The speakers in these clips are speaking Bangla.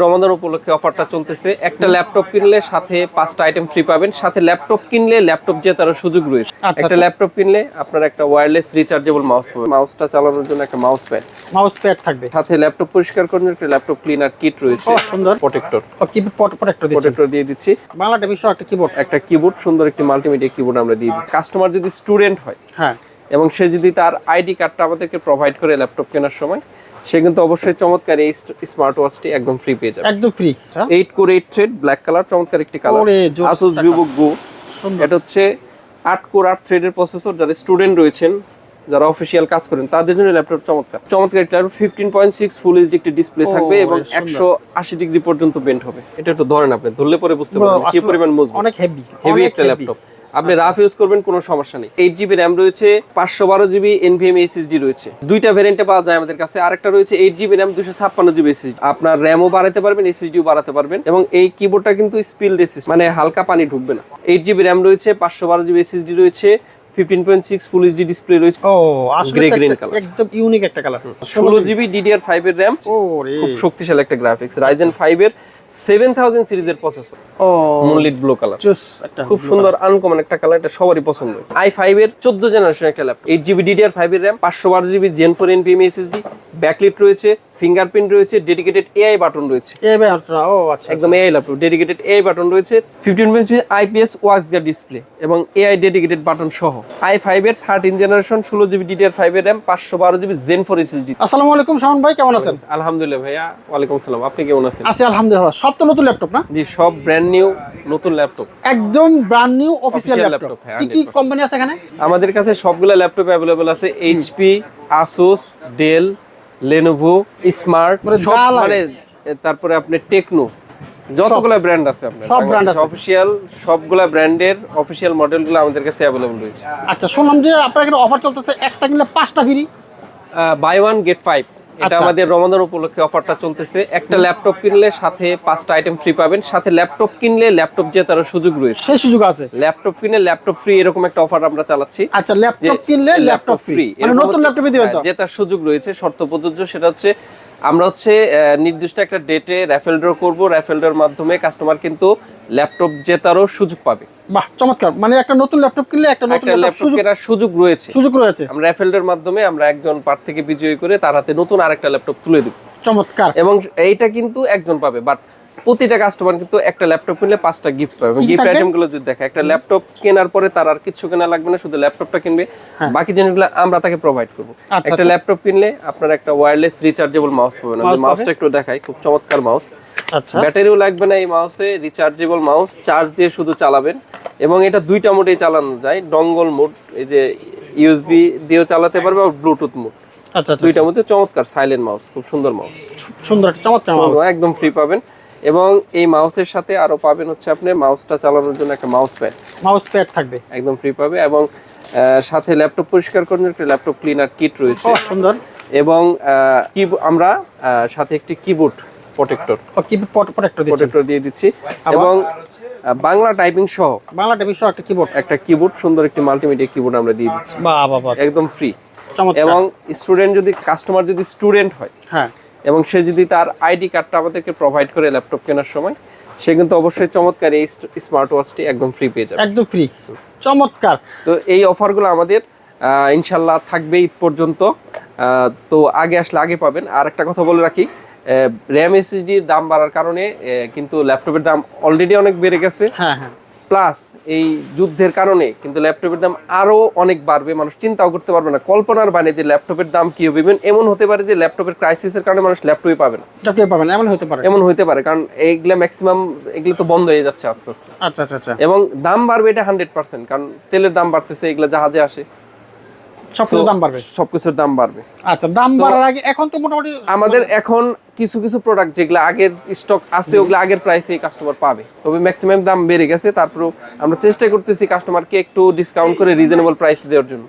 রমাদান উপলক্ষে অফারটা চলতেছে। একটা ল্যাপটপ কিনলে সাথে 5টা আইটেম ফ্রি পাবেন। সাথে ল্যাপটপ কিনলে ল্যাপটপ জেতারও সুযোগ রয়েছে। একটা ল্যাপটপ কিনলে আপনার একটা ওয়্যারলেস রিচার্জেবল মাউস পাবেন। মাউসটা চালানোর জন্য একটা মাউস প্যাড থাকবে। সাথে ল্যাপটপ পরিষ্কার করার জন্য একটা ল্যাপটপ ক্লিনার কিট রয়েছে। সুন্দর প্রোটেক্টর দিয়ে দিচ্ছি। বাংলা টাইপিং সহ একটা কিবোর্ড সুন্দর একটি মাল্টিমিডিয়া কিবোর্ড আমরা দিয়ে দিচ্ছি। কাস্টমার যদি স্টুডেন্ট হয়, হ্যাঁ, এবং সে যদি তার আইডি কার্ডটা আমাদেরকে প্রোভাইড করে ল্যাপটপ কেনার সময়, সে কিন্তু অবশ্যই চমৎকার এই স্মার্ট ওয়াচটি একদম ফ্রি পেয়ে যাবে। একদম free. 8 core 8 thread black colour, চমৎকার একটি কালার। Asus VivoBook Go। এটা হচ্ছে 8 কোর 8 থ্রেডের প্রসেসর। যারা স্টুডেন্ট রয়েছেন, যারা অফিশিয়াল কাজ করেন, তাদের জন্য ল্যাপটপ চমৎকার একটা 15.6 ফুল এইচডি একটি ডিসপ্লে থাকবে এবং 180 ডিগ্রি পর্যন্ত বেন্ড হবে। এটা একটু ধরেন, আপনি ধরলে পরে বুঝতে পারবেন কি পরিমাণ মজবুত। অনেক হেভি একটা ল্যাপটপ। আপনি রাফ ইউজ করবেন, কোনো সমস্যা নেই। 8GB র্যাম রয়েছে, 512GB NVMe SSD রয়েছে। দুইটা ভ্যারিয়েন্টে পাওয়া যায় আমাদের কাছে। আরেকটা রয়েছে 8GB র্যাম 256GB SSD। আপনার র্যামও বাড়াতে পারবেন, SSDও বাড়াতে পারবেন। এবং এই কিবোর্ডটা কিন্তু স্পিল রেসিস্ট, মানে হালকা পানি ঢুকবে না। 8GB র্যাম রয়েছে, 512GB SSD রয়েছে, 15.6 ফুল এইচডি ডিসপ্লে রয়েছে। আসলে গ্রিন কালার, একদম ইউনিক একটা কালার। 16GB DDR5 এর র্যাম, খুব শক্তিশালী একটা গ্রাফিক্স। Ryzen 5 এর 7000 সিরিজের প্রসেসর। মুনলিট ব্লু কালার, খুব সুন্দর আনকমন একটা কালার। এটা সবারই পছন্দ। i5 এর 14 জেনারেশন একটা ল্যাপটপ। 8GB DDR5 এর RAM, 512GB Gen 4 NVMe SSD, backlit রয়েছে, ফিঙ্গারপ্রিন্ট রয়েছে, ডেডিকেটেড AI বাটন রয়েছে। একদম AI laptop, dedicated AI button রয়েছে, 15.3 IPS ওয়াক্সগার্ড ডিসপ্লে এবং AI ডেডিকেটেড বাটন সহ। i5 এর 13 জেনারেশন, 16GB DDR5 এর র্যাম, 512GB Gen 4 SSD। আসসালামু আলাইকুম শাওন ভাই, কেমন আছেন? আলহামদুলিল্লাহ ভাইয়া, ওয়ালাইকুম আসসালাম। আপনি কেমন আছেন? আছি আলহামদুলিল্লাহ। সব তো নতুন ল্যাপটপ না? জি, সব ব্র্যান্ড নিউ নতুন ল্যাপটপ, একদম ব্র্যান্ড নিউ অফিশিয়াল ল্যাপটপ। কি কোম্পানি আছে এখানে? আমাদের কাছে সবগুলা ল্যাপটপ अवेलेबल আছে। HP, Asus, Dell, Lenovo, Smart, মানে তারপরে আপনি টেকনো, যতগুলা ব্র্যান্ড আছে আপনার সব ব্র্যান্ড আছে। অফিশিয়াল সবগুলা ব্র্যান্ডের অফিশিয়াল মডেলগুলো আমাদের কাছে अवेलेबल রয়েছে। আচ্ছা, শুনলাম যে আপনার এখানে অফার চলতেছে, একটা কিনলে 5টা ফ্রি। By 1 gate 5। এটা আমাদের রমাদান উপলক্ষে অফারটা চলতেছে। একটা ল্যাপটপ কিনলে সাথে 5টা আইটেম ফ্রি পাবেন। সাথে ল্যাপটপ কিনলে ল্যাপটপ জেতারও সুযোগ রয়েছে। সেই সুযোগ আছে। ল্যাপটপ কিনলে ল্যাপটপ ফ্রি, এরকম একটা অফার আমরা চালাচ্ছি। আচ্ছা, ল্যাপটপ কিনলে ল্যাপটপ ফ্রি, মানে নতুন ল্যাপটপ দিবেন তো? জেতার সুযোগ রয়েছে, শর্ত প্রযোজ্য। সেটা হচ্ছে আমরা নির্দিষ্ট একটা ডেটে র্যাফেল ড্র করব। র্যাফেল ড্রর মাধ্যমে কাস্টমার কিন্তু ল্যাপটপ জেতারও সুযোগ পাবে। বাহ, চমৎকার। মানে একটা নতুন ল্যাপটপ কিনলে একটা নতুন ল্যাপটপ কেনার সুযোগ রয়েছে। আমরা র্যাফেল ড্রর মাধ্যমে আমরা একজন প্রার্থীকে বিজয়ী করে তার হাতে নতুন আরেকটা ল্যাপটপ তুলে দেব। চমৎকার। এবং এইটা কিন্তু একজন পাবে, বাট প্রতিটা কাস্টমার কিন্তু একটা ল্যাপটপ কিনলে 5টা গিফট পাবে। গিফট আইটেমগুলো যদি দেখে, একটা ল্যাপটপ কেনার পরে তার আর কিছু কেনা লাগবে না, শুধু ল্যাপটপটা কিনবে, বাকি জিনিসগুলো আমরা তাকে প্রোভাইড করব। একটা ল্যাপটপ কিনলে আপনার একটা ওয়্যারলেস রিচার্জেবল মাউস পাবেন। আমি মাউসটা একটু দেখাই, খুব চমৎকার মাউস। আচ্ছা, ব্যাটারিও লাগবে না এই মাউসে, রিচার্জেবল মাউস, চার্জ দিয়ে শুধু চালাবেন। এবং এটা দুইটা মোডেই চালানো যায়, ডঙ্গল মোড, এই যে ইউএসবি দিয়েও চালাতে পারবে, আর ব্লুটুথ মোড। আচ্ছা, দুইটার মধ্যে চমৎকার সাইলেন্ট মাউস, খুব সুন্দর মাউস, সুন্দর একটা চমৎকার মাউস, একদম ফ্রি পাবেন। এবং এই মাউসের সাথে আরো পাবেন হচ্ছে আপনি মাউসটা চালানোর জন্য একটা মাউস প্যাড থাকবে, একদম ফ্রি পাবে। এবং সাথে ল্যাপটপ পরিষ্কার করার জন্য একটা ল্যাপটপ ক্লিনার কিট রয়েছে। সুন্দর। এবং আমরা সাথে একটি কিবোর্ড প্রোটেক্টর দিয়ে দিচ্ছি। এবং বাংলা টাইপিং সহ একটা কিবোর্ড, সুন্দর একটি মাল্টিমিডিয়া কিবোর্ড আমরা দিয়ে দিচ্ছি, একদম ফ্রি। এবং কাস্টমার যদি স্টুডেন্ট হয়, হ্যাঁ, এবং সে যদি তার আইডি কার্ডটা আমাদেরকে প্রোভাইড করে ল্যাপটপ কেনার সময়, সে কিন্তু অবশ্যই চমৎকার এই স্মার্ট ওয়াচটি একদম ফ্রি পেয়ে যাবে, একদম ফ্রি। চমৎকার। তো এই অফারগুলো আমাদের ইনশাল্লাহ থাকবে ঈদ পর্যন্ত। তো আগে আসলে আগে পাবেন। আর একটা কথা বলে রাখি, র্যাম এসএসডির দাম বাড়ার কারণে কিন্তু ল্যাপটপের দাম অলরেডি অনেক বেড়ে গেছে। হ্যাঁ হ্যাঁ, প্লাস এই যুদ্ধের কারণে কিন্তু ল্যাপটপের দাম আরো অনেক বাড়বে। মানুষ চিন্তাও করতে পারবে না, কল্পনার বাইরে যে ল্যাপটপের দাম কি হবে। এমন হতে পারে যে ল্যাপটপের ক্রাইসিসের কারণে মানুষ ল্যাপটপই পাবে না, এমন হতে পারে। কারণ এইগুলা ম্যাক্সিমাম এগুলো তো বন্ধ হয়ে যাচ্ছে আস্তে আস্তে। আচ্ছা আচ্ছা আচ্ছা। এবং দাম বাড়বে এটা 100%, কারণ তেলের দাম বাড়তেছে, এগুলা জাহাজে আসে, সবকিছুর দাম বাড়বে। আচ্ছা, দাম বাড়ার আগে এখন তো মোটামুটি আমাদের এখন কিছু কিছু প্রোডাক্ট যেগুলো আগের স্টক আছে, ওগুলো আগের প্রাইসে কাস্টমার পাবে। তবে ম্যাক্সিমাম দাম বেড়ে গেছে, তারপরেও আমরা চেষ্টা করতেছি কাস্টমারকে একটু ডিসকাউন্ট করে রিজনেবল প্রাইস দেওয়ার জন্য।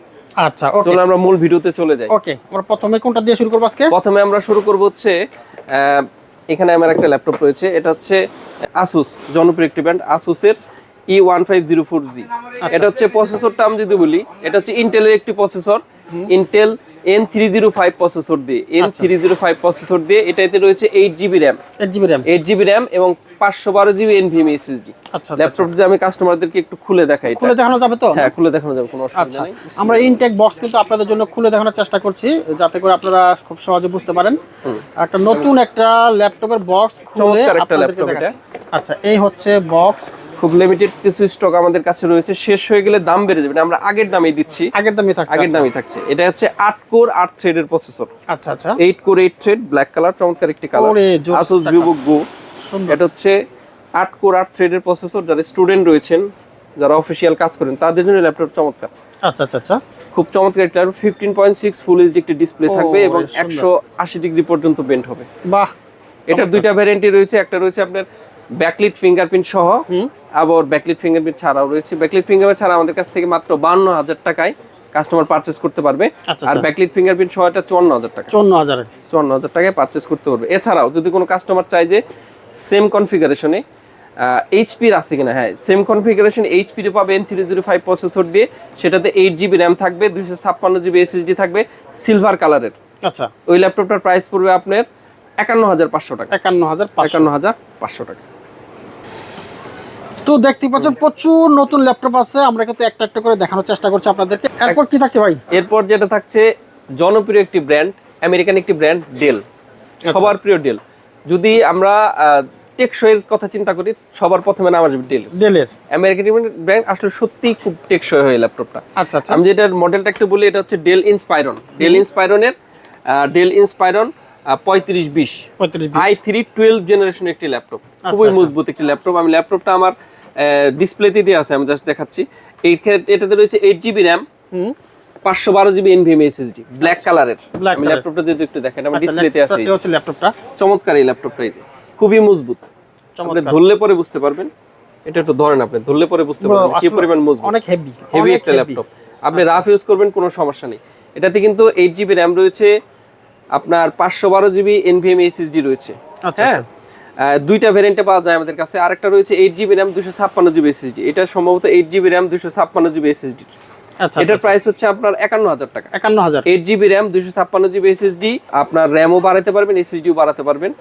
আচ্ছা, চলো আমরা মূল ভিডিওতে চলে যাই। ওকে, আমরা প্রথমে কোনটা দিয়ে শুরু করব আজকে? প্রথমে আমরা শুরু করব হচ্ছে এখানে আমার একটা ল্যাপটপ রয়েছে। এটা হচ্ছে Asus, জনপ্রিয় একটি ব্র্যান্ড, Asus-এর E1504G। এটা হচ্ছে প্রসেসরটা আমি যদি বলি, এটা হচ্ছে ইন্টেলের একটি প্রসেসর, ইন্টেল N305 প্রসেসর দিয়ে, N305 প্রসেসর দিয়ে, এটাতে রয়েছে 8GB RAM, 8GB RAM এবং 512GB NVMe SSD। আচ্ছা, ল্যাপটপ যদি আমি কাস্টমারদেরকে একটু খুলে দেখাই, খুলে দেখানো যাবে তো? হ্যাঁ, খুলে দেখানো যাবে, কোনো অসুবিধা নেই। আমরা ইনটেক বক্স কিন্তু আপনাদের জন্য খুলে দেখানোর চেষ্টা করছি, যাতে করে আপনারা খুব সহজে বুঝতে পারেন। একটা নতুন একটা ল্যাপটপের বক্স খুলে আপনাদেরকে দেখাচ্ছি। আচ্ছা, এই হচ্ছে বক্স। খুব লিমিটেড কিছু স্টক আমাদের কাছে রয়েছে, শেষ হয়ে গেলে দাম বেড়ে যাবে, আমরা আগের দামেই দিচ্ছি, আগের দামই থাকছে। এটা হচ্ছে 8 কোর 8 থ্রেডের প্রসেসর। আচ্ছা, 8 কোর 8 থ্রেড, ব্ল্যাক কালার, চমৎকার একটি কালার, Asus VivoBook Go। এটা হচ্ছে 8 কোর 8 থ্রেডের প্রসেসর। যারা স্টুডেন্ট রয়েছেন, যারা অফিসিয়াল কাজ করেন, তাদের জন্য ল্যাপটপ চমৎকার। আচ্ছা, খুব চমৎকার একটা 15.6 ফুল এইচডি একটি ডিসপ্লে থাকবে এবং 180 ডিগ্রি পর্যন্ত বেন্ড হবে। বাহ। এটার দুইটা ভ্যারিয়েন্টই রয়েছে, একটা রয়েছে আপনার ব্যাকলিট ফিঙ্গারপ্রিন্ট সহ, আবার ব্যাকলিট ফিঙ্গারপ্রিন্ট ছাড়াও রয়েছে। ব্যাকলিট ফিঙ্গারপ্রিন্ট ছাড়া আমাদের কাছ থেকে মাত্র 52,000 টাকায় কাস্টমার পারচেজ করতে পারবে। আর ব্যাকলিট ফিঙ্গারপ্রিন্ট সহ এটা 54,000 টাকা, 54,000 টাকায় পারচেজ করতে পারবে। এছাড়াও যদি কোনো কাস্টমার চায় যে সেম কনফিগারেশনে এইচপির আছে কিনা, হ্যাঁ, সেম কনফিগারেশন এইচপির পাবে N305 প্রসেসর দিয়ে, সেটাতে 8GB RAM থাকবে, 256GB SSD থাকবে, সিলভার কালারের। আচ্ছা, ওই ল্যাপটপটার প্রাইস পড়বে আপনার 51,500 টাকা, 51,500 টাকা। তো দেখতে পাচ্ছেন প্রচুর নতুন ল্যাপটপ আছে, আমরা কিন্তু একটা একটা করে দেখানোর চেষ্টা করছি আপনাদেরকে। এরপর কি থাকছে ভাই? এরপর যেটা থাকছে জনপ্রিয় একটি ব্র্যান্ড, আমেরিকান একটি ব্র্যান্ড, ডেল। সবার প্রিয় ডেল। যদি আমরা টেকসইয়ের কথা চিন্তা করি, সবার প্রথমে নাম আসবে ডেলের। আমেরিকান ব্র্যান্ড আসলে সত্যিই খুব টেকসই হয় ল্যাপটপটা। আচ্ছা, আমি যেটার মডেলটা একটু বলি, এটা হচ্ছে del Inspiron. Del Inspiron 3520 i3 12 জেনারেশনের একটি ল্যাপটপ, খুবই মজবুত একটি ল্যাপটপ। আমি ল্যাপটপটা আমার ডিসপ্লেতে দিয়ে আছে, আমি জাস্ট দেখাচ্ছি। এটাতে রয়েছে 8GB RAM, 512GB NVMe SSD, black কালারের। আমি ল্যাপটপটা যদি একটু দেখেন, আমার ডিসপ্লেতে আছে। এই হচ্ছে ল্যাপটপটা, চমৎকার এই ল্যাপটপটা, এই খুবই মজবুত, আপনি ধরলে পরে বুঝতে পারবেন। এটা একটু ধরেন, আপনি ধরলে পরে বুঝতে পারবেন কি পরিমাণ মজবুত, অনেক হেভি একটা ল্যাপটপ। আপনি রাফ ইউজ করবেন, কোনো সমস্যা নেই। এটাতে কিন্তু 8GB RAM রয়েছে, আপনার 512GB NVMe SSD রয়েছে। হ্যাঁ, দুইটা ভ্যারিয়েন্টে পাওয়া যায় আমাদের কাছে। আরেকটা রয়েছে 8GB RAM 256GB SSD, এটা সম্ভবত 8GB RAM 256GB SSD। এটার প্রাইস হচ্ছে আপনার 51,000 টাকা। 8GB RAM 256GB SSD, আপনার র্যামও বাড়াতে পারবেন, SSDও বাড়াতে পারবেন।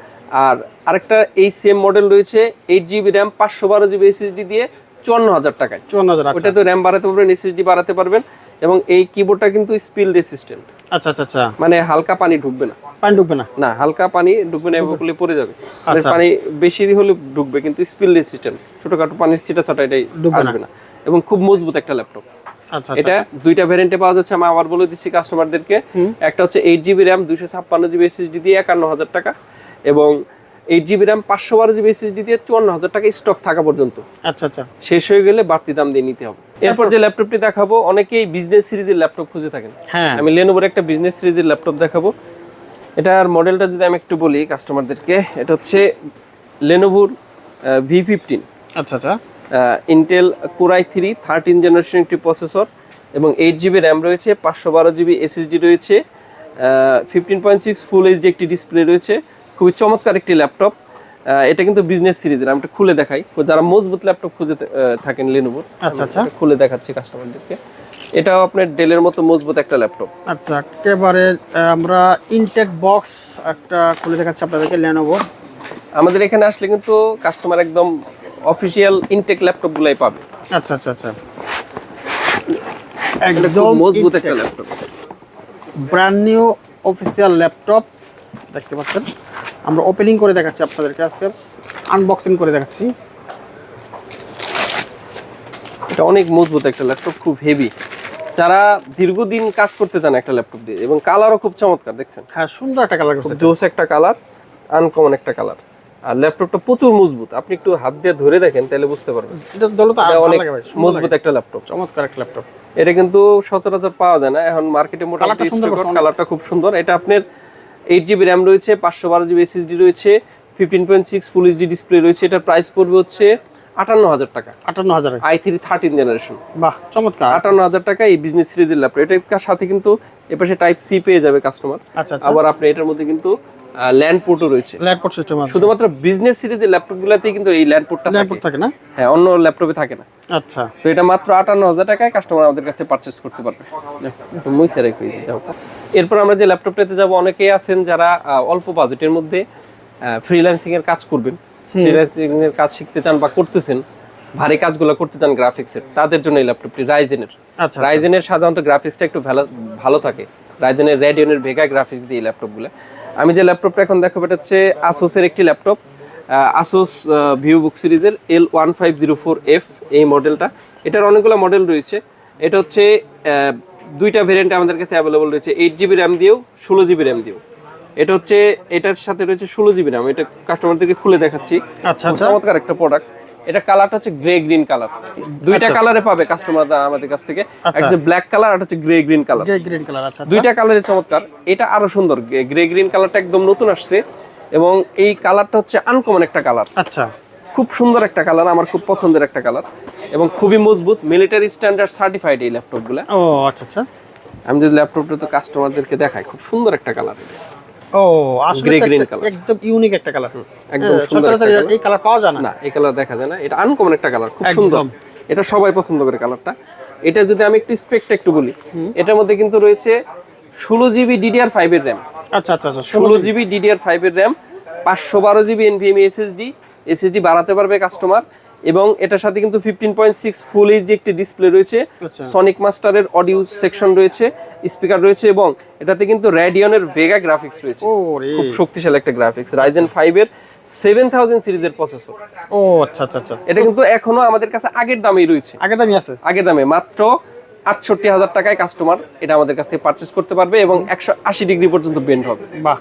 আর আরেকটা এই সেম মডেল রয়েছে 8GB RAM 512GB SSD দিয়ে 54,000 টাকায়। 54,000, ওটা তো র্যাম বাড়াতে পারবেন, SSD বাড়াতে পারবেন। এবং এই কিবোর্ডটা কিন্তু স্পিল রেসিস্ট্যান্ট। আচ্ছা, মানে হালকা পানি ঢুকবে না, না হালকা পানি ঢুকবে না, এভাবে পড়ে যাবে। পানি বেশি হলে ঢুকবে, কিন্তু স্পিল রেসিস্ট্যান্ট, ছোটখাটো পানির ছিটা ছাটা এটাই আসবে না, এবং খুব মজবুত একটা ল্যাপটপ। এটা দুইটা ভ্যারিয়েন্টে পাওয়া যাচ্ছে, আমি আবার বলে দিচ্ছি কাস্টমারদেরকে। একটা হচ্ছে 8GB RAM 256GB SSD দিয়ে 51,000 টাকা, এবং 8GB RAM 512GB SSD দিয়ে 54,000 টাকা স্টক থাকা পর্যন্ত। আচ্ছা, শেষ হয়ে গেলে বাড়তি দাম দিয়ে নিতে হবে। এরপর যে ল্যাপটপটি দেখাবো, অনেকেই বিজনেস সিরিজের ল্যাপটপ খুঁজে থাকেন। আমি লেনোভোর একটা বিজনেস সিরিজের ল্যাপটপ দেখাবো। এটার মডেলটা যদি আমি একটু বলি কাস্টমারদেরকে, এটা হচ্ছে লেনোভোর V15। আচ্ছা, ইন্টেল Core i3 13 জেনারেশন একটি প্রসেসর, এবং 8GB RAM রয়েছে, 512GB SSD রয়েছে, 15.6 ফুল এইচডি একটি ডিসপ্লে রয়েছে। খুবই চমৎকার একটি ল্যাপটপ। এটা কিন্তু বিজনেস সিরিজের, আমি এটা খুলে দেখাই, যারা মজবুত ল্যাপটপ খুঁজে থাকেন লেনোভোর। আচ্ছা, খুলে দেখাচ্ছি কাস্টমারদেরকে। এটাও আপনার ডেলের মতো মজবুত একটা ল্যাপটপ। আচ্ছা, একেবারে আমরা ইনটেক বক্স একটা খুলে দেখাচ্ছি আপনাদেরকে লেনোভোর। আমাদের এখানে আসলে কিন্তু কাস্টমার একদম অফিশিয়াল ইনটেক ল্যাপটপ গুলাই পাবে। আচ্ছা, একদম মজবুত একটা laptop, brand new official laptop দেখতে পাচ্ছেন। আমরা ওপেনিং করে দেখাচ্ছি আপনাদেরকে, আজকে আনবক্সিং করে দেখাচ্ছি। এটা অনেক মজবুত একটা ল্যাপটপ, খুব হেভি। যারা দীর্ঘদিন কাজ করতে চান একটা ল্যাপটপ দিয়ে, এবং কালারও খুব চমৎকার, দেখছেন? হ্যাঁ, সুন্দর একটা কালার, জোস একটা কালার, আনকমন একটা কালার। আর ল্যাপটপটা প্রচুর মজবুত, আপনি একটু হাত দিয়ে ধরে দেখেন তাহলে বুঝতে পারবেন। এটা অনেক মজবুত একটা ল্যাপটপ, চমৎকার একটা ল্যাপটপ। এটা কিন্তু সচরাচর পাওয়া যায় না এখন মার্কেটে, মোটামুটি কালারটা খুব সুন্দর। এটা আপনার 8GB RAM রয়েছে, 512GB SSD রয়েছে, 15.6 ফুল এইচডি ডিসপ্লে রয়েছে। এটার প্রাইস পড়বে হচ্ছে 58,000 টাকা। 58,000, i3 13 জেনারেশন। বাহ, চমৎকার। 58,000 টাকা এই বিজনেস সিরিজের ল্যাপটপ। এটার সাথে কিন্তু এপাশে টাইপ সি পেয়ে যাবে কাস্টমার। আচ্ছা, আবার আপনি এটার মধ্যে কিন্তু ল্যান্ড পোর্টও রয়েছে। ল্যান্ড পোর্ট সিস্টেম আছে শুধুমাত্র বিজনেস সিরিজের ল্যাপটপগুলোতেই কিন্তু এই ল্যান্ড পোর্টটা থাকে না? হ্যাঁ, অন্য ল্যাপটপে থাকে না। আচ্ছা, তো এটা মাত্র 58,000 টাকায় কাস্টমার আমাদের কাছে পারচেজ করতে পারবে। একটু মুইসা রেখে দাও। এরপর আমরা যে ল্যাপটপটাতে যাব, অনেকেই আছেন যারা অল্প বাজেটের মধ্যে ফ্রিল্যান্সিং এর কাজ করবেন, ফ্রিল্যান্সিং এর কাজ শিখতে চান বা করতেছেন, ভারী কাজগুলো করতে চান গ্রাফিক্সের, তাদের জন্য এই ল্যাপটপটি রাইজেনের। আচ্ছা, রাইজেনের সাধারণত গ্রাফিক্সটা একটু ভালো থাকে, রাইজেনের রেডিয়নের ভেগা গ্রাফিক্স দিয়ে এই ল্যাপটপগুলো। আমি যে ল্যাপটপটা এখন দেখাবো এটা হচ্ছে আসুসের একটি ল্যাপটপ, আসুস ভিউবুক সিরিজের L1504F এই মডেলটা। এটার অনেকগুলো মডেল রয়েছে। এটা হচ্ছে দুইটা ভেরিয়েন্ট আমাদের কাছে অ্যাভেলেবল রয়েছে, 8GB র্যাম দিয়েও 16GB র্যাম দিয়েও। এটা হচ্ছে এটার সাথে রয়েছে 16GB র্যাম। এটা কাস্টমারদেরকে খুলে দেখাচ্ছি। আচ্ছা, চমৎকার একটা প্রোডাক্ট। এটা কালারটা হচ্ছে গ্রে গ্রিন কালার, দুইটা কালারে পাবে কাস্টমাররা আমাদের কাছ থেকে, একটা হচ্ছে ব্ল্যাক কালার আর হচ্ছে গ্রে গ্রিন কালার। আচ্ছা, দুইটা কালারে চমৎকার। এটা আরো সুন্দর, গ্রে গ্রিন কালারটা একদম নতুন আসছে এবং এই কালারটা হচ্ছে আনকমন একটা কালার। আচ্ছা, খুব সুন্দর একটা কালার, আমার খুব পছন্দের একটা কালার এবং খুবই মজবুত, মিলিটারি স্ট্যান্ডার্ড সার্টিফাইড এই ল্যাপটপগুলো। ও আচ্ছা আচ্ছা, আমি যদি ল্যাপটপটা তো কাস্টমারদেরকে দেখাই, খুব সুন্দর একটা কালার। ও আসলে গ্রে গ্রিন কালার, একদম ইউনিক একটা কালার, একদম সুন্দর। এই কালার পাওয়া যায় না, এই কালার দেখা যায় না, এটা আনকমন একটা কালার, খুব সুন্দর। এটা সবাই পছন্দ করে কালারটা। এটা যদি আমি একটু স্পেকটা একটু বলি, এটার মধ্যে কিন্তু রয়েছে 16GB DDR5 এর র্যাম। আচ্ছা আচ্ছা, 16GB DDR5 এর র্যাম, 512GB NVMe SSD বাড়াতে পারবে কাস্টমার। এবং এটার সাথে কিন্তু 15.6 ফুল এইচডি একটি ডিসপ্লে রয়েছে, সনিক মাস্টারের অডিও সেকশন রয়েছে, স্পিকার রয়েছে এবং এটাতে কিন্তু রেডিয়নের ভেগা গ্রাফিক্স রয়েছে। খুব শক্তিশালী একটা গ্রাফিক্স, রাইজেন 5 এর 7000 সিরিজের প্রসেসর। ও আচ্ছা আচ্ছা আচ্ছা, এটা কিন্তু এখনো আমাদের কাছে আগের দামেই রয়েছে, আগের দামে মাত্র 68,000 টাকায় কাস্টমার এটা আমাদের কাছ থেকে পারচেজ করতে পারবে এবং 180 ডিগ্রি পর্যন্ত বেন্ড হবে। বাহ,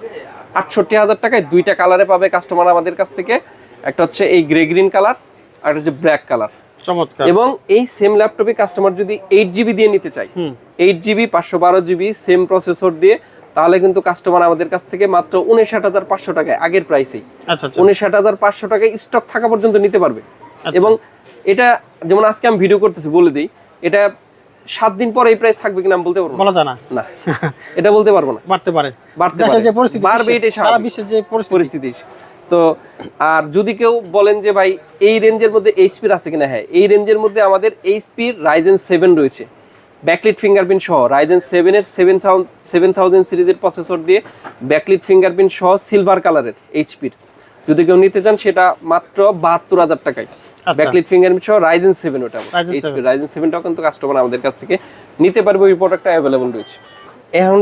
68,000 টাকায় দুইটা কালারে পাবে কাস্টমার আমাদের কাছ থেকে, একটা হচ্ছে এই গ্রে গ্রিন কালার আর একটা হচ্ছে ব্ল্যাক কালার। চমৎকার। এবং এই সেম ল্যাপটপে কাস্টমার যদি 8GB দিয়ে নিতে চাই, 8GB 512GB সেম প্রসেসর দিয়ে, তাহলে কিন্তু কাস্টমার আমাদের কাছ থেকে মাত্র 59,500 টাকায় আগের প্রাইসেই, আচ্ছা আচ্ছা, 59,500 টাকায় স্টক থাকা পর্যন্ত নিতে পারবে। এবং এটা যেমন আজকে আমি ভিডিও করতেছি, বলে দিই, এটা 7 দিন পরে এই প্রাইস থাকবে কিনা আমি বলতে পারবো বলা যায় না, না এটা বলতে পারবো না। বাড়তে পারে, যে পরিস্থিতি বাড়বে, এটাই সারা বিশ্বের যে পরিস্থিতি। তো আর যদি কেউ বলেন যে ভাই এই রেঞ্জের মধ্যে এইচপির আছে কিনা, হ্যাঁ, এই রেঞ্জের মধ্যে আমাদের এইচপির রাইজেন 7 রয়েছে, ব্যাকলিট ফিঙ্গারপ্রিন্ট সহ। রাইজেন 7 এর 7000 সিরিজের প্রসেসর দিয়ে ব্যাকলিট ফিঙ্গারপ্রিন্ট সহ সিলভার কালারের এইচপির যদি কেউ নিতে চান, সেটা মাত্র 72,000 টাকায় ব্যাকলিট ফিঙ্গারপ্রিন্ট সহ রাইজেন 7। ওটা এইচপি রাইজেন 7টাও কিন্তু কাস্টমার আমাদের কাছ থেকে নিতে পারবে, ওই প্রোডাক্টটা অ্যাভেলেবল রয়েছে। এখন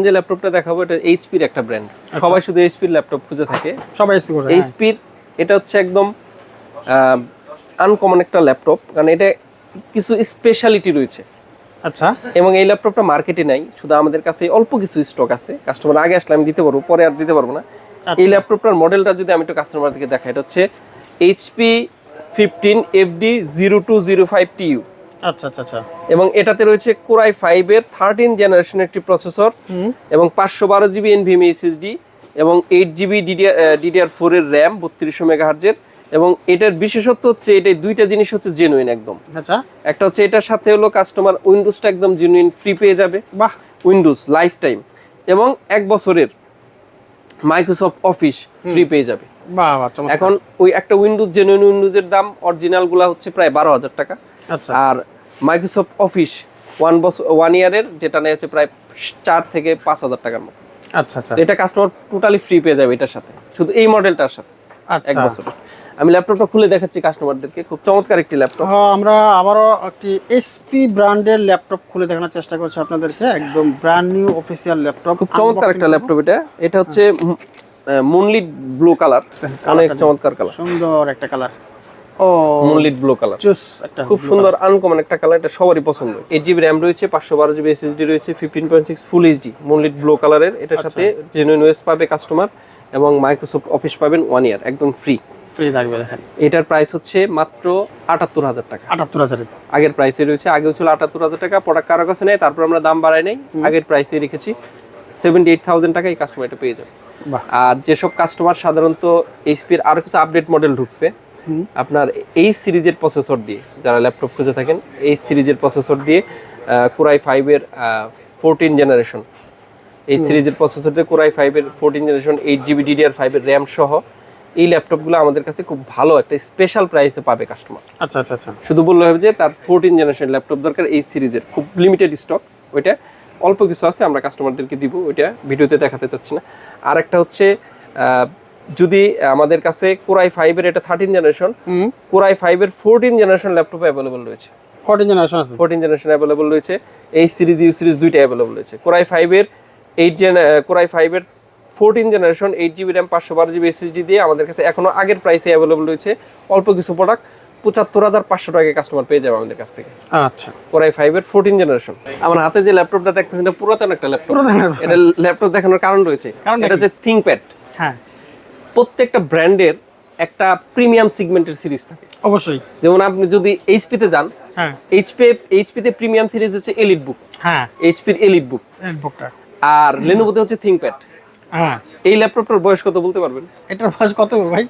যে ল্যাপটপটা দেখাবো, এটা এইচপির একটা ব্র্যান্ড, সবাই শুধু এইচপির ল্যাপটপ খুঁজে থাকে, সবাই এইচপির। এটা হচ্ছে একদম আনকমন একটা ল্যাপটপ, কারণ এটা কিছু স্পেশালিটি রয়েছে। আচ্ছা, এবং এই ল্যাপটপটা মার্কেটে নাই, শুধু আমাদের কাছে অল্প কিছু স্টক আছে। কাস্টমার আগে আসলে আমি দিতে পারবো, পরে আর দিতে পারবো না। এই ল্যাপটপটার মডেলটা যদি আমি একটু কাস্টমারদেরকে দেখাই, এটা হচ্ছে HP 15FD0205TU। আচ্ছা আচ্ছা আচ্ছা, এবং এটাতে রয়েছে কোরাই 5 এর 13 জেনারেশন একটি প্রসেসর এবং 512GB NVMe SSD এবং 8GB DDR4 এর র্যাম, 3200 মেগাহার্জের। এবং এটার বিশেষত্ব হচ্ছে এটাই দুইটা জিনিস হচ্ছে জেনুইন একদম। আচ্ছা, একটা হচ্ছে এটার সাথে হলো কাস্টমার উইন্ডোজটা একদম জেনুইন ফ্রি পেয়ে যাবে, বাহ, উইন্ডোজ লাইফ টাইম, এবং 1 বছরের মাইক্রোসফট অফিস ফ্রি পেয়ে যাবে। এখন ওই একটা উইন্ডোজ, জেনুইন উইন্ডোজের দাম অরিজিনাল গুলা হচ্ছে প্রায় 12,000 টাকা। আচ্ছা, আর মাইক্রোসফট অফিস 1 ইয়ারের যেটা নেই হচ্ছে প্রায় 4 থেকে 5,000 টাকার মতো। আচ্ছা আচ্ছা, এটা কাস্টমার টোটালি ফ্রি পেয়ে যাবে এটার সাথে, শুধু এই মডেলটার সাথে 1 বছরের। আমি ল্যাপটপটা খুলে দেখাচ্ছি কাস্টমারদেরকে, খুব চমৎকার একটি ল্যাপটপ। আমরা আবারও একটি এসপি ব্র্যান্ডের ল্যাপটপ খুলে দেখানোর চেষ্টা করছি আপনাদেরকে, একদম ব্র্যান্ড নিউ অফিশিয়াল ল্যাপটপ, খুব চমৎকার একটা ল্যাপটপ। এটা হচ্ছে মুনলিট ব্লু কালার, অনেক চমৎকার কালার, সুন্দর একটা কালার। ও মুনলিট ব্লু কালার, খুব সুন্দর আনকমন একটা কালার, এটা সবারই পছন্দ। 8GB র্যাম রয়েছে, 512GB SSD রয়েছে, 15.6 ফুল এইচডি মুনলিট ব্লু কালারের। এটার সাথে জেনুইন ওএস পাবে কাস্টমার এবং মাইক্রোসফট অফিস পাবেন 1 ইয়ার একদম ফ্রি থাকবে। দেখেন এটার প্রাইস হচ্ছে মাত্র 78,000 টাকা। 78,000 আগের প্রাইসে রয়েছে, আগেও ছিল 78,000 টাকা। প্রোডাক্ট কারো কাছে নেই, তারপর আমরা দাম বাড়াই নাই, আগের প্রাইসে রেখেছি 78,000 টাকা এই কাস্টমার এটা পেয়ে যাবে। আর যেসব কাস্টমার সাধারণত এইচপির আরো কিছু আপডেট মডেল ঢুকছে, আপনার এই সিরিজের প্রসেসর দিয়ে যারা ল্যাপটপ খুঁজে থাকেন, এই সিরিজের প্রসেসর দিয়ে কোরাই 5 এর 14 জেনারেশন এই সিরিজের প্রসেসর দিয়ে Core i5 এর 14 জেনারেশন 8GB DDR5 এর RAM সহ এই ল্যাপটপগুলো আমাদের কাছে খুব ভালো একটা স্পেশাল প্রাইসে পাবে কাস্টমার। আচ্ছা আচ্ছা আচ্ছা, শুধু বললে হবে যে তার 14 জেনারেশন ল্যাপটপ দরকার এই সিরিজের, খুব লিমিটেড স্টক, ওইটা অল্প কিছু আছে, আমরা কাস্টমারদেরকে দিব, ওইটা ভিডিওতে দেখাতে চাচ্ছি না। আর একটা হচ্ছে যদি আমাদের কাছে Core i5 এর এটা 13 জেনারেশন, Core i5 এর 14 জেনারেশন ল্যাপটপ অ্যাভেলেবল রয়েছে। 14 জেনারেশন আছে, 14 জেনারেশন অ্যাভেলেবল রয়েছে, এই সিরিজ ইউ সিরিজ দুইটা অ্যাভেলেবল রয়েছে। Core i5 এর 14 generation 8GB RAM 512GB SSD দিয়ে আমাদের কাছে এখনো আগের প্রাইসে অ্যাভেলেবল রয়েছে। অল্প কিছু প্রোডাক্ট 75,500 টাকায় কাস্টমার পেয়ে যাবে আমাদের কাছ থেকে। আচ্ছা, Core i5 এর 14 জেনারেশন। আমার হাতে যে ল্যাপটপটা দেখতেছেন এটা পুরাতন একটা ল্যাপটপ। এটা ল্যাপটপ দেখানোর কারণ রয়েছে, এটা হচ্ছে ThinkPad। হ্যাঁ, প্রত্যেকটা ব্র্যান্ডের একটা প্রিমিয়াম সেগমেন্টের সিরিজ থাকে অবশ্যই। যেমন আপনি যদি এইচপি তে যান, হ্যাঁ, এইচপি তে প্রিমিয়াম সিরিজ হচ্ছে এলিট বুক, হ্যাঁ, এইচপির এলিট বুক, বুকটা। আর লেনোভোতে হচ্ছে ThinkPad। হ্যাঁ, এই ল্যাপটপটার বয়স কত বলতে পারবেন? এটার বয়স কত ভাই?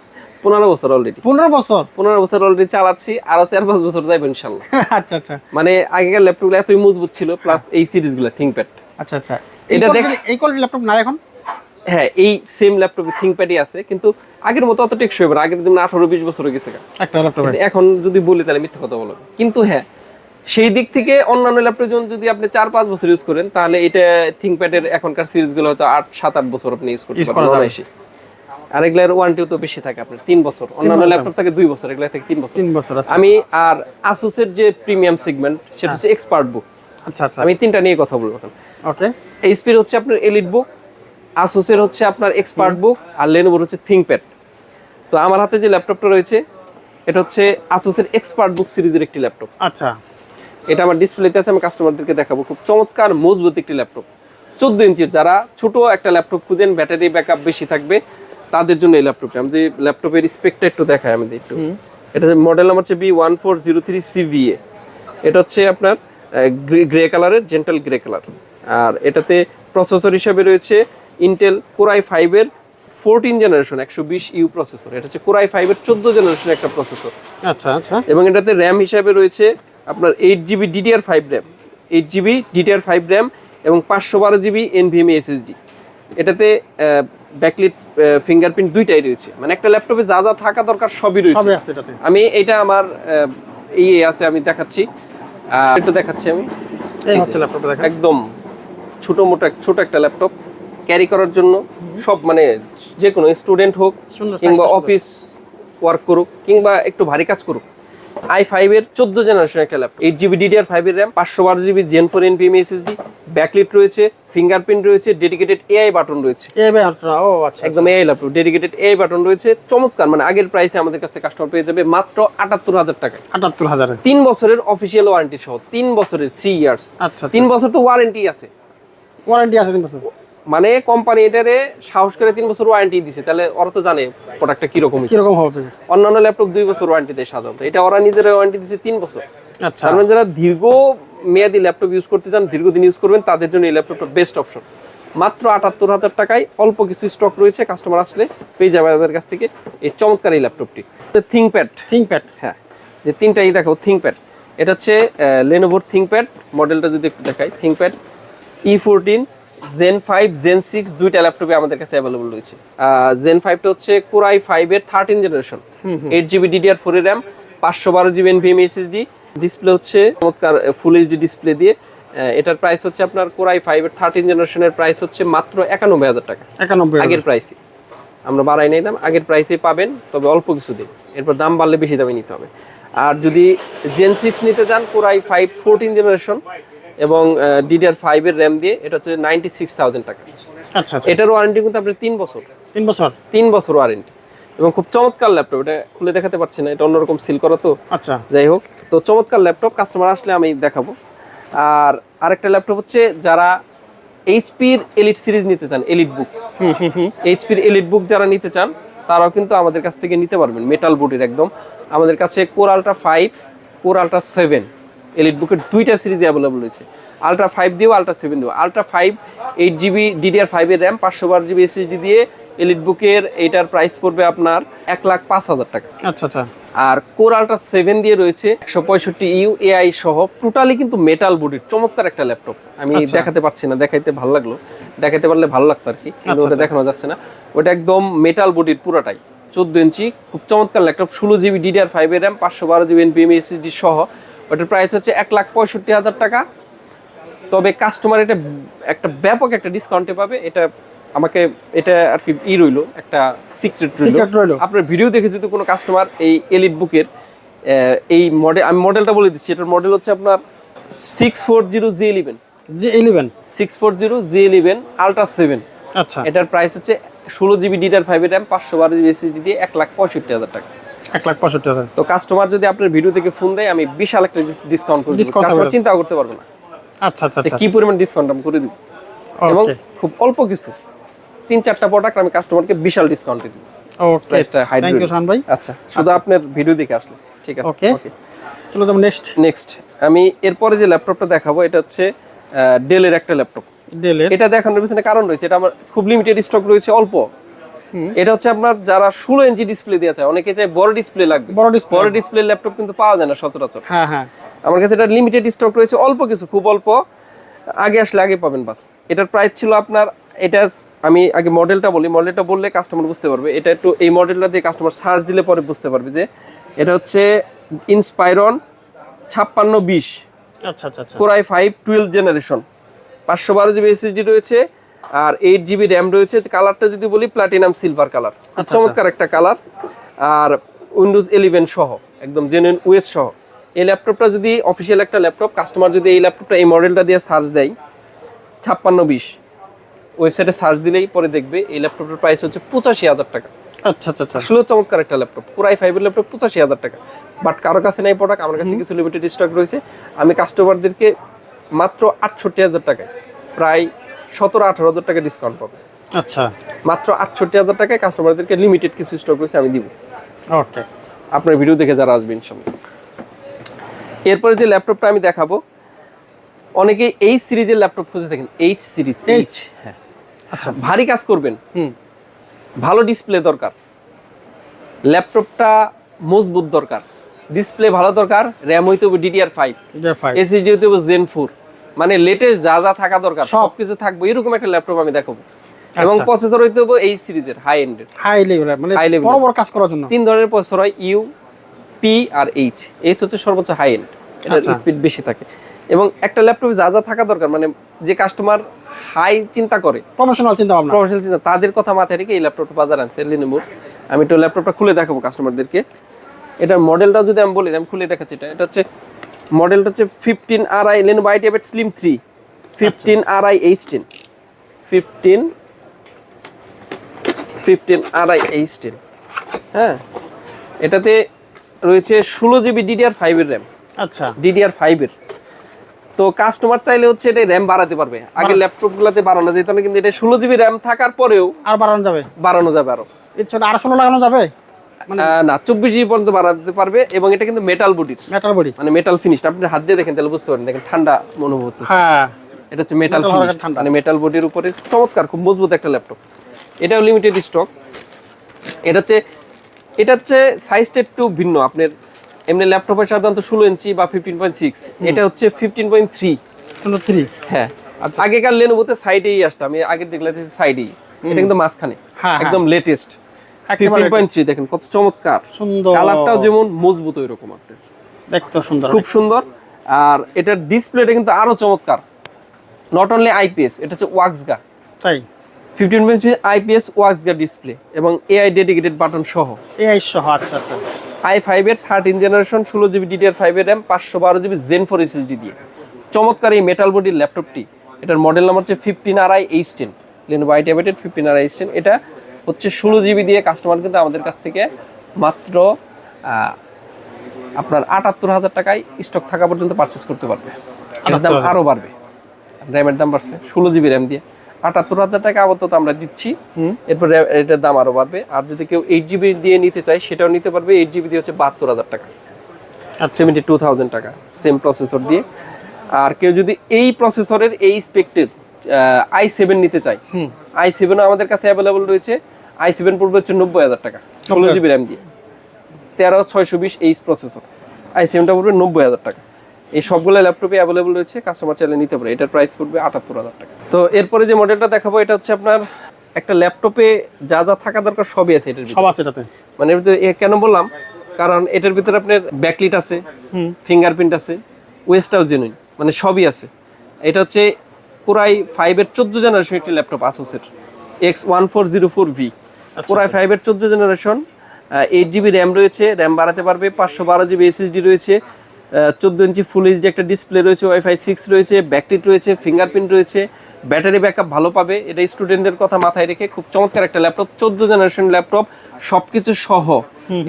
15 বছর অলরেডি। 15 বছর? 15 বছর অলরেডি চালাচ্ছি, আরো 4-5 বছর যাবে ইনশাআল্লাহ। আচ্ছা আচ্ছা, মানে আগেকার ল্যাপটপগুলো এতই মজবুত ছিল, প্লাস এই সিরিজগুলো ThinkPad। আচ্ছা আচ্ছা, এটা দেখ, এই কোয়ালিটির ল্যাপটপ না এখন? হ্যাঁ, এই সেম ল্যাপটপে ThinkPadই আছে, কিন্তু আগের মতো অত টেকসই হবে না। আগের দিন 18-20 বছর হয়ে গেছে একটা ল্যাপটপ, এখন যদি বলি তাহলে মিথ্যা কথা বলবো। কিন্তু হ্যাঁ, সেই দিক থেকে অন্যান্য ল্যাপটপ যদি আপনি 4-5 বছর ইউজ করেন, তাহলে এটা ThinkPad এর এখনকার সিরিজগুলো হয়তো 7-8 বছর আপনি ইউজ করতে পারবেন অনায়াসে। আর এগুলার ওয়ারেন্টিও তো বেশি থাকে, আপনার 3 বছর, অন্যান্য ল্যাপটপ থাকে 2 বছর, এগুলা থেকে 3 বছর। 3 বছর। আমি আর Asus এর যে প্রিমিয়াম সেগমেন্ট সেটা হচ্ছে এক্সপার্ট বুক। আচ্ছা আচ্ছা, আমি তিনটা নিয়ে কথা বলবো এখন। ওকে। HP এর হচ্ছে আপনার এলিট বুক, Asus এর হচ্ছে আপনার এক্সপার্ট বুক, আর Lenovo হচ্ছে ThinkPad। তো আমার হাতে যে ল্যাপটপটা রয়েছে এটা হচ্ছে Asus এর এক্সপার্ট বুক সিরিজের একটি ল্যাপটপ। আচ্ছা, এটা আমার ডিসপ্লেতে আছে, আমি কাস্টমারদেরকে দেখাবো। খুব চমৎকার মজবুত একটি ল্যাপটপ, 14 ইঞ্চির। যারা ছোট একটা ল্যাপটপ খুঁজেন, ব্যাটারি ব্যাকআপ বেশি থাকবে, তাদের জন্য এই ল্যাপটপটা। আমি ল্যাপটপের স্পেকটা একটু দেখাই আমাদের একটু। এটা মডেল নাম্বার হচ্ছে B1403CVA। এটা হচ্ছে আপনার গ্রে কালারের, জেন্টাল গ্রে কালার। আর এটাতে প্রসেসর হিসাবে রয়েছে ইন্টেল Core i5 এর 14 জেনারেশন 120U প্রসেসর। এটা হচ্ছে Core i5 এর 14 জেনারেশন একটা প্রসেসর। আচ্ছা আচ্ছা, এবং এটাতে র্যাম হিসাবে রয়েছে আপনার 8GB DDR5 RAM, 8GB DDR5 RAM এবং 512GB NVMe SSD। এটাতে ব্যাকলিট ফিঙ্গারপ্রিন্ট দুইটাই রয়েছে, মানে একটা ল্যাপটপে যা যা থাকা দরকার সবই রয়েছে। আমি এটা আমার আছে, আমি দেখাচ্ছি, একটু দেখাচ্ছি। আমি এই হচ্ছে ল্যাপটপটা, দেখেন একদম ছোট একটা ল্যাপটপ, ক্যারি করার জন্য সব, মানে যে কোনো স্টুডেন্ট হোক কিংবা অফিস ওয়ার্ক করুক কিংবা একটু ভারী কাজ করুক, i5 এর 14 জেনারেশন একটা ল্যাপটপ, 8GB DDR5 এর RAM, 512GB Gen 4 NVMe SSD, backlit রয়েছে, ফিঙ্গারপ্রিন্ট রয়েছে, ডেডিকেটেড AI বাটন রয়েছে। ও আচ্ছা, একদম AI laptop, dedicated AI button রয়েছে, চমৎকার। মানে আগের প্রাইসে আমাদের কাছে কাস্টমার পেয়ে যাবে মাত্র 78,000 টাকায়। 78,000 এ 3 বছরের অফিশিয়াল ওয়ারেন্টি সহ, 3 বছরের 3 ইয়ার্স। আচ্ছা, 3 বছর তো ওয়ারেন্টি আছে, ওয়ারেন্টি আছে 3 বছর। মানে কোম্পানি এটারে সাহস করে 3 বছর ওয়ারেন্টি দিছে, তাহলে ওরা তো জানে প্রোডাক্টটা কিরকম হবে। অন্যান্য ল্যাপটপ 2 বছর ওয়ারেন্টি দেয় সাধারণত, এটা ওরা নিজেরা ওয়ারেন্টি দিছে 3 বছর। আচ্ছা, তার মানে যারা দীর্ঘ মেয়াদি ল্যাপটপ ইউজ করতে চান, দীর্ঘদিন ইউজ করবেন, তাদের জন্য এই ল্যাপটপটা বেস্ট অপশন। মাত্র 78,000 টাকায় অল্প কিছু স্টক রয়েছে, কাস্টমার আসলে পেয়ে যাবে আমাদের কাছ থেকে এই চমৎকার এই ল্যাপটপটি। ThinkPad, হ্যাঁ, যে তিনটাই দেখো ThinkPad। এটা হচ্ছে Lenovo ThinkPad মডেলটা যদি একটু দেখাই, ThinkPad E14 Gen 5 Gen 6 দুইটা ল্যাপটপে আমাদের কাছে অ্যাভেলেবল রয়েছে। Gen 5 টা হচ্ছে Core i5 এর 13 জেনারেশন, 8GB DDR4 এর RAM, 512GB NVMe SSD। Display হচ্ছে চমৎকার ফুল এইচডি ডিসপ্লে দিয়ে। এটার প্রাইস হচ্ছে আপনার Core i5 এর 13 জেনারেশনের প্রাইস হচ্ছে মাত্র 91,000 টাকা। 91 আগের প্রাইসে, আমরা বাড়াই নাই দাম, আগের প্রাইসে পাবেন, তবে অল্প কিছু দিন, এরপর দাম বাড়লে বেশি দামে নিতে হবে। আর যদি Gen 6 নিতে চান, Core i5 14 জেনারেশন এবং DDR5 এর RAM দিয়ে, এটা হচ্ছে 96,000 টাকা। আচ্ছা, এটার ওয়ারেন্টি কিন্তু আপনার 3 বছর, 3 বছর ওয়ারেন্টি, এবং খুব চমৎকার ল্যাপটপ। এটা খুলে দেখাতে পারছি না, এটা অন্যরকম সিল করা তো। আচ্ছা, যাই হোক, তো চমৎকার ল্যাপটপ, কাস্টমার আসলে আমি দেখাবো। আর আরেকটা ল্যাপটপ হচ্ছে যারা এইচপির এলিট সিরিজ নিতে চান, এলিট বুক, এইচপির এলিট বুক যারা নিতে চান, তারাও কিন্তু আমাদের কাছ থেকে নিতে পারবেন, মেটাল বডির একদম। আমাদের কাছে Core Ultra 5, Core Ultra 7 elite বুকের দুইটা সিরিজ অ্যাভেলেবল রয়েছে। Ultra 5 দিয়েও, Ultra 7 দিয়েও। Ultra 5 8GB DDR5 এর RAM, 512GB SSD দিয়ে এলিট বুকের এইটার প্রাইস পড়বে আপনার 1,05,000 টাকা। আচ্ছা আচ্ছা। আর Core Ultra 7 দিয়ে রয়েছে 165U AI সহ, টোটালি কিন্তু মেটাল বডির চমৎকার একটা ল্যাপটপ। আমি দেখাতে পাচ্ছি না, দেখাইতে ভালো লাগলো। দেখাতে পারলে ভালো লাগতো আর কি, কিন্তু ওটা দেখানো যাচ্ছে না। ওটা একদম মেটাল বডির পুরাটাই, 14 ইঞ্চি, খুব চমৎকার ল্যাপটপ, 16GB DDR5 এর র্যাম, 512GB NVMe SSD সহ। ওটার প্রাইস হচ্ছে 1,65,000 টাকা। তবে কাস্টমার এটা একটা ব্যাপক একটা ডিসকাউন্টে পাবে। এটা আমাকে এটা আর কি রইলো একটা সিক্রেট রইলো। আপনার ভিডিও দেখে যদি কোনো কাস্টমার এই এলিট বুকের এই মডেল, আমি মডেলটা বলে দিচ্ছি, এটার মডেল হচ্ছে আপনার 640J11 640J11 Ultra 7। আচ্ছা, এটার প্রাইস হচ্ছে 16GB DDR5 এর র্যাম, 512GB SSD দিয়ে 1,65,000 টাকা। 1,65,000। তো কাস্টমার যদি আপনার ভিডিও থেকে ফোন দেয়, আমি বিশাল একটা ডিসকাউন্ট করে দিব, কাস্টমার চিন্তা করতে পারবে না। আচ্ছা আচ্ছা, কি পরিমাণ ডিসকাউন্ট আমি করে দিব, এবং খুব অল্প কিছু 3-4টা প্রোডাক্ট আমি কাস্টমারকে বিশাল ডিসকাউন্টে দিব। ওকে, থ্যাংক ইউ শান ভাই। আচ্ছা, শুধু আপনার ভিডিও দেখে আসলে ঠিক আছে। ওকে, চলো যাবো নেক্সট। আমি এরপরে যে ল্যাপটপটা দেখাবো এটা হচ্ছে ডেলের একটা ল্যাপটপ। এটা দেখানোর পিছনে কারণ রয়েছে, এটা আমার খুব লিমিটেড স্টক রয়েছে, অল্প। এটা হচ্ছে আপনার যারা 16 ইঞ্চি ডিসপ্লে দিয়ে চায়, অনেকে চায় বড় ডিসপ্লে লাগবে, বড় ডিসপ্লে ল্যাপটপ কিন্তু পাওয়া যায় না সচরাচর। হ্যাঁ হ্যাঁ, আমার কাছে এটা লিমিটেড স্টক রয়েছে, অল্প কিছু, খুব অল্প, আগে আসলে আগে পাবেন বাস। এটার প্রাইস ছিল আপনার, এটা আমি আগে মডেলটা বলি, মডেলটা বললে কাস্টমার বুঝতে পারবে। এটা একটু এই মডেলটা দিয়ে কাস্টমার সার্চ দিলে পরে বুঝতে পারবে যে এটা হচ্ছে ইন্সপাইরন 5620। আচ্ছা আচ্ছা আচ্ছা, Core i5 12 generation, 512GB SSD রয়েছে, আর 8GB র্যাম রয়েছে। কালারটা যদি বলি প্লাটিনাম সিলভার কালার, খুব চমৎকার একটা কালার, আর উইন্ডোজ 11 সহ, একদম জেনুইন ওএস সহ। এই ল্যাপটপটা যদি অফিসিয়াল একটা ল্যাপটপ, কাস্টমার যদি এই ল্যাপটপটা এই মডেলটা দিয়ে সার্চ দেয় 5620, ওয়েবসাইটে সার্চ দিলেই পরে দেখবে এই ল্যাপটপের প্রাইস হচ্ছে 85,000 টাকা। আচ্ছা আচ্ছা আচ্ছা, আসলে চমৎকার একটা ল্যাপটপ, Core i5 এর ল্যাপটপ 85,000 টাকা। বাট কারো কাছে নাই প্রোডাক্ট, আমার কাছে কিছু লিমিটেড স্টক রয়েছে। আমি কাস্টমারদেরকে মাত্র 68,000 টাকায়, প্রায় 17-18,000 টাকা ডিসকাউন্ট পাবে। আচ্ছা, মাত্র 68,000 টাকায় কাস্টমারদেরকে লিমিটেড কিছু স্টক রয়েছে, আমি দিব। ওকে, আপনার ভিডিও দেখে যারা আসবে ইনশাআল্লাহ। এরপরে যে ল্যাপটপটা আমি দেখাবো, অনেকে এই সিরিজের ল্যাপটপ খুঁজে থাকেন, এইচ সিরিজ। হ্যাঁ, আচ্ছা, ভারী কাজ করবেন, ভালো ডিসপ্লে দরকার, ল্যাপটপটা মজবুত দরকার, ডিসপ্লে ভালো দরকার, র্যাম হইতে হবে DDR5, SSD হইতে হবে Zen 4, মানে লেটেস্ট যা যা থাকা দরকার সবকিছু থাকবে, এরকম একটা ল্যাপটপ আমি দেখাবো। এবং প্রসেসর হইতে হবে এই সিরিজের হাই এন্ডের, হাই লেভেল, মানে বড় বড় কাজ করার জন্য 3 ধরনের প্রসেসর হয়, ইউ, পি আর এইচ। এইচ হচ্ছে সর্বোচ্চ হাই এন্ড, এটার স্পিড বেশি থাকে। এবং একটা ল্যাপটপে যা যা থাকা দরকার, মানে যে কাস্টমার হাই চিন্তা করে, প্রফেশনাল চিন্তা, তাদের কথা মাথায় রেখে এই ল্যাপটপটা বাজার আনছে Lenovo। আমি একটু ল্যাপটপটা খুলে দেখাবো কাস্টমারদেরকে। এটার মডেলটা যদি আমি বলি, আমি খুলে দেখাচ্ছি। এটা হচ্ছে মডেলটা হচ্ছে 15RI Lenovo IdeaPad Slim 3, 15RI H10, 15RI H10। হ্যাঁ, এটাতে রয়েছে 16GB DDR5 এর র্যাম। আচ্ছা, DDR5 এর। তো কাস্টমার চাইলে হচ্ছে এটা র্যাম বাড়াতে পারবে, আগে ল্যাপটপগুলোতে বাড়ানো যেত না, কিন্তু এটা 16GB র্যাম থাকার পরেও আর বাড়ানো যাবে আরো, ইচ্ছা আর 16 লাগানো যাবে, মানে না 24GB পর্যন্ত বাড়াতে পারবে। এবং এটা কিন্তু মেটাল বডি, মানে মেটাল ফিনিশ। আপনি হাত দিয়ে দেখেন তাহলে বুঝতে পারবেন, দেখেন ঠান্ডা অনুভব হচ্ছে। হ্যাঁ, এটা হচ্ছে মেটাল ফিনিশ, মানে মেটাল বডির উপরে চমৎকার, খুব মজবুত একটা ল্যাপটপ। এটাও লিমিটেড স্টক। এটা হচ্ছে সাইজটা একটু ভিন্ন। আপনার এমনি ল্যাপটপের সাধারণত 16 ইঞ্চি বা 15.6, এটা হচ্ছে 15.3। হ্যাঁ, আগেকার লেনোভোতে সাইডেই আসতো, আমি আগের দেখলাম সাইডেই, এটা কিন্তু মাঝখানে একদম লেটেস্ট 15.3। দেখেন কত চমৎকার, সুন্দর, কালারটাও যেমন মজবুত ওই রকম, আপনার দেখতে সুন্দর, খুব সুন্দর। আর এটার ডিসপ্লেটা কিন্তু আরো চমৎকার, নট অনলি আইপিএস, এটা হচ্ছে ওয়াক্সগা, তাই 15.3 আইপিএস ওয়াক্সগা ডিসপ্লে এবং এআই ডেডিকেটেড বাটন সহ, আচ্ছা আচ্ছা। i5 এর 13 জেনারেশন, 16GB DDR5 এর র্যাম, 512GB Zen 4 SSD দিয়ে চমৎকার এই মেটাল বডির ল্যাপটপটি। এটার মডেল নাম্বার হচ্ছে 15RI H10, Lenovo IdeaPad 15RI H10। এটা হচ্ছে 16GB দিয়ে কাস্টমার কিন্তু আমাদের কাছ থেকে মাত্র আপনার 78,000 টাকায় স্টক থাকা পর্যন্ত পারচেস করতে পারবে। এর দাম আরো বাড়বে, র্যামের দাম বাড়ছে, 16GB র্যাম দিয়ে 78,000 টাকা আপাতত আমরা দিচ্ছি। এরপর এটার দাম আরো বাড়বে। আর যদি কেউ 8GB দিয়ে নিতে চায় সেটাও নিতে পারবে। 8GB দিয়ে হচ্ছে 72,000 টাকা, 72,000 টাকা সেম প্রসেসর দিয়ে। আর কেউ যদি এই প্রসেসরের এই স্পেক্টের i7 নিতে চায়, i7 আমাদের কাছে অ্যাভেলেবল রয়েছে। i7 পড়বে হচ্ছে 90,000 টাকা, 16GB র্যাম দিয়ে, 13620H প্রসেসর। i7টা পড়বে 90,000 টাকা। এই সবগুলো ল্যাপটপে অ্যাভেলেবল রয়েছে, কাস্টমার চাইলে নিতে পারে। এটার প্রাইস পড়বে ৭৮,০০০ টাকা। তো এরপরে যে মডেলটা দেখাবো এটা হচ্ছে আপনার একটা ল্যাপটপে যা যা থাকা দরকার সবই আছে এটার ভিতরে। সব আছে এটাতে, মানে এর ভিতরে কেন বললাম, কারণ এটার ভিতরে আপনার ব্যাকলিট আছে, ফিঙ্গারপ্রিন্ট আছে, ওয়েস্টটাও জেনুইন, মানে সবই আছে। এটা হচ্ছে কোরাই 5-এর 14 জেনারেশন একটি ল্যাপটপ আসুসের X1404V। কোরাই 5-এর 14 জেনারেশন, 8GB র্যাম রয়েছে, র্যাম বাড়াতে পারবে, 512GB SSD রয়েছে, 14 ইঞ্চি ফুল এইচডি একটা ডিসপ্লে রয়েছে, ওয়াইফাই 6 রয়েছে, ব্যাকলিট রয়েছে, ফিঙ্গারপ্রিন্ট রয়েছে, ব্যাটারি ব্যাকআপ ভালো পাবে। এটা স্টুডেন্টদের কথা মাথায় রেখে খুব চমৎকার একটা ল্যাপটপ, 14 জেনারেশন ল্যাপটপ সবকিছু সহ।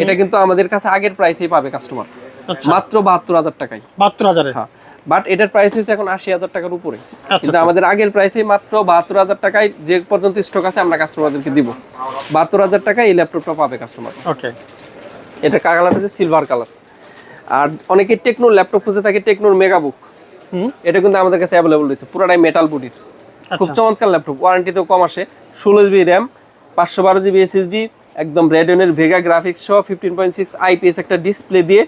এটা কিন্তু আমাদের কাছে আগের প্রাইসেই পাবে কাস্টমার, মাত্র ৭২,০০০ টাকায়। ৭২,০০০? হ্যাঁ, বাট এটার প্রাইস হচ্ছে এখন ৮০,০০০ টাকার উপরে। কিন্তু আমাদের আগের প্রাইসে মাত্র ৭২,০০০ টাকায় যে পর্যন্ত স্টক আছে আমরা কাস্টমারদেরকে দিব। ৭২,০০০ টাকায় এই ল্যাপটপটা পাবে কাস্টমার। ওকে, এটা কালার হচ্ছে সিলভার কালার। আর অনেকে টেকনোর ল্যাপটপ খুঁজে থাকে, টেকনোর মেগাবুক, এটা কিন্তু আমাদের কাছে অ্যাভেলেবল রয়েছে, পুরোটাই মেটাল বডির, খুব চমৎকার ল্যাপটপ, ওয়ারেন্টিতেও কম আসে। 16GB র্যাম, 512GB SSD, একদম রেডিয়নের ভেগা গ্রাফিক্স সহ 15.6 IPS একটা ডিসপ্লে দিয়ে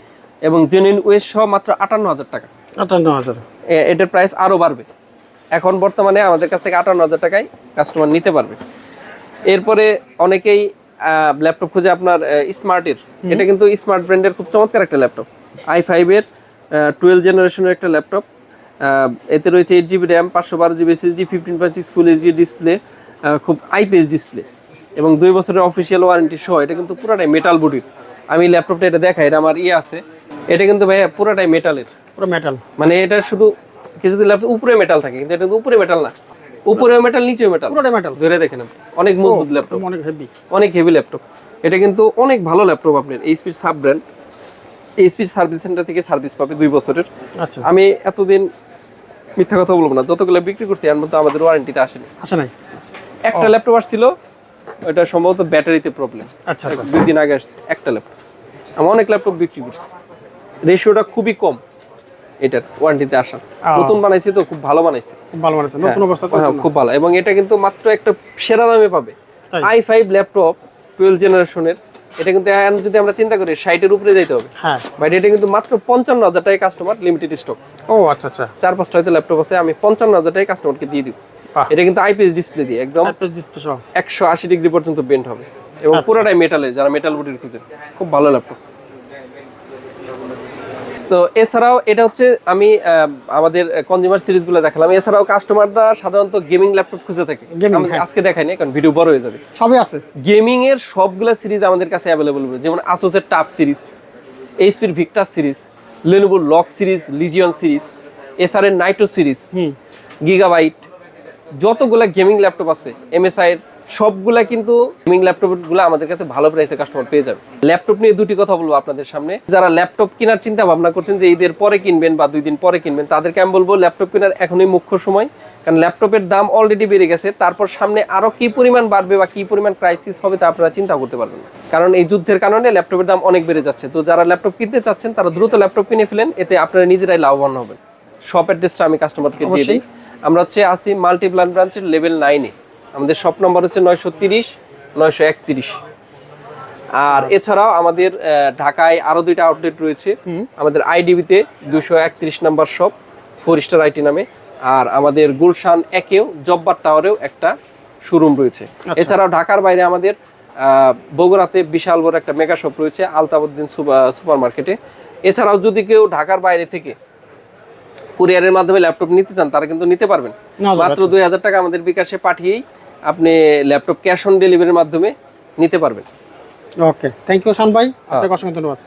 এবং জেনুইন ওয়েস সহ মাত্র ৫৮,০০০ টাকা। ৫৮,০০০? এটার প্রাইস আরও বাড়বে, এখন বর্তমানে আমাদের কাছ থেকে ৫৮,০০০ টাকায় কাস্টমার নিতে পারবে। এরপরে অনেকেই ল্যাপটপ খুঁজে আপনার স্মার্টের, এটা কিন্তু স্মার্ট ব্র্যান্ডের খুব চমৎকার একটা ল্যাপটপ, i5-এর 12 জেনারেশনের একটা ল্যাপটপ। এতে রয়েছে 8GB RAM, 512GB SSD, 15.6 full HD display, খুব IPS ডিসপ্লে এবং 2 বছরের অফিসিয়াল ওয়ারেন্টি সহ। এটা কিন্তু পুরোটাই মেটাল বডির। আমি ল্যাপটপটা এটা দেখাই, এটা আমার আছে, এটা কিন্তু ভাইয়া পুরোটাই মেটালের, পুরো মেটাল। মানে এটা শুধু কিছু ল্যাপটপ উপরে মেটাল থাকে, কিন্তু এটা কিন্তু উপরে মেটাল না, উপরেও মেটাল নিচেও মেটাল, পুরোটাই মেটাল। ধরে দেখেন আপনি, অনেক মজবুত ল্যাপটপ, অনেক হেভি, অনেক হেভি ল্যাপটপ। এটা কিন্তু অনেক ভালো ল্যাপটপ, আপনার এইচপির সাব ব্র্যান্ড, এইচপির সার্ভিস সেন্টার থেকে সার্ভিস পাবে 2 বছরের। আচ্ছা, আমি এতদিন মিথ্যা কথা বলবো না, যতগুলো বিক্রি করছি এর মধ্যে আমাদের ওয়ারেন্টিটা আসেনি। আসে নাই? একটা ল্যাপটপ আসছিল, ওটা সম্ভবত ব্যাটারিতে প্রবলেম। আচ্ছা, 2 দিন আগে আসছে একটা ল্যাপটপ। আমি অনেক ল্যাপটপ বিক্রি করছি, রেশিওটা খুবই কম এটার ওয়ারেন্টিতে আসা। নতুন বানাইছি তো, খুব ভালো বানাইছি, খুব ভালো বানাইছে, নতুন অবস্থাতে খুব ভালো। এবং এটা কিন্তু মাত্র একটা সেরা দামে পাবে, i5 ল্যাপটপ 12 জেনারেশনের। এটা কিন্তু যদি আমরা চিন্তা করি 60-এর উপরে যাইতে হবে, হ্যাঁ, বাট এটা কিন্তু মাত্র 55,০০০ টাকায় কাস্টমার লিমিটেড স্টক। ও আচ্ছা আচ্ছা, 4-5টা হয়তো ল্যাপটপ আছে, আমি 55,০০০ টাকায় কাস্টমারকে দিয়ে দিব। এটা কিন্তু IPS ডিসপ্লে দিয়ে একদম 180 ডিগ্রি পর্যন্ত বেন্ড হবে এবং পুরোটাই মেটালে, যারা মেটাল বডির খুঁজে, খুব ভালো ল্যাপটপ। তো এছাড়াও এটা হচ্ছে আমি আমাদের কনজিউমার সিরিজগুলো দেখালাম। এছাড়াও কাস্টমাররা সাধারণত গেমিং ল্যাপটপ খুঁজে থাকে, আজকে দেখাই না কারণ ভিডিও বড় হয়ে যাবে। সবই আছে, গেমিং এর সবগুলো সিরিজ আমাদের কাছে অ্যাভেলেবল, যেমন আসুসের টাফ সিরিজ, এইচপির ভিক্টার সিরিজ, লেনোভোর লক সিরিজ, লিজিয়ন সিরিজ, এসআর-এর নাইট্রো সিরিজ, গিগাবাইট, যতগুলা গেমিং ল্যাপটপ আছে MSI এর সবগুলা কিন্তু গেমিং ল্যাপটপগুলো আমাদের কাছে ভালো প্রাইসে কাস্টমার পেয়ে যাবে। ল্যাপটপ নিয়ে দুটি কথা বলবো আপনাদের সামনে। যারা ল্যাপটপ কেনার চিন্তা ভাবনা করছেন যে ঈদের পরে কিনবেন বা 2 দিন পরে কিনবেন, তাদেরকে আমি বলবো ল্যাপটপ কেনার এখনই মুখ্য সময়, কারণ ল্যাপটপের দাম অলরেডি বেড়ে গেছে। তারপর সামনে আরো কি পরিমাণ বাড়বে বা কি পরিমাণ ক্রাইসিস হবে তা আপনারা চিন্তা করতে পারবেন না, কারণ এই যুদ্ধের কারণে ল্যাপটপের দাম অনেক বেড়ে যাচ্ছে। তো যারা ল্যাপটপ কিনতে চাচ্ছেন তারা দ্রুত ল্যাপটপ কিনে ফেলেন, এতে আপনারা নিজেরাই লাভবান হবেন। শপ অ্যাড্রেসটা আমি কাস্টমারকে দিয়ে দিই। আমরা হচ্ছে আসি মাল্টিপ্লান ব্রাঞ্চের লেভেল 9-এ। আমাদের শপ নম্বর হচ্ছে 930-931। আর এছাড়াও আমাদের ঢাকায় আরো 2টা আউটলেট রয়েছে। আমাদের আইডিবিতে 231 নম্বর শপ, 4 স্টার আইটি নামে। আর আমাদের গুলশান 1-এও জব্বার টাওয়ারেও একটা শোরুম রয়েছে। এছাড়াও ঢাকার বাইরে আমাদের বগুড়াতে বিশাল বড় একটা মেগা শপ রয়েছে আলতাবউদ্দিন সুপার মার্কেটে। এছাড়াও যদি কেউ ঢাকার বাইরে থেকে কুরিয়ারের মাধ্যমে ল্যাপটপ নিতে চান তারা কিন্তু নিতে পারবেন, মাত্র 2000 টাকা আমাদের বিকাশে পাঠিয়েই আপনি ল্যাপটপ ক্যাশ অন ডেলিভারির মাধ্যমে নিতে পারবেন। ওকে, থ্যাংক ইউ শান ভাই, আপনাকে অসংখ্য ধন্যবাদ।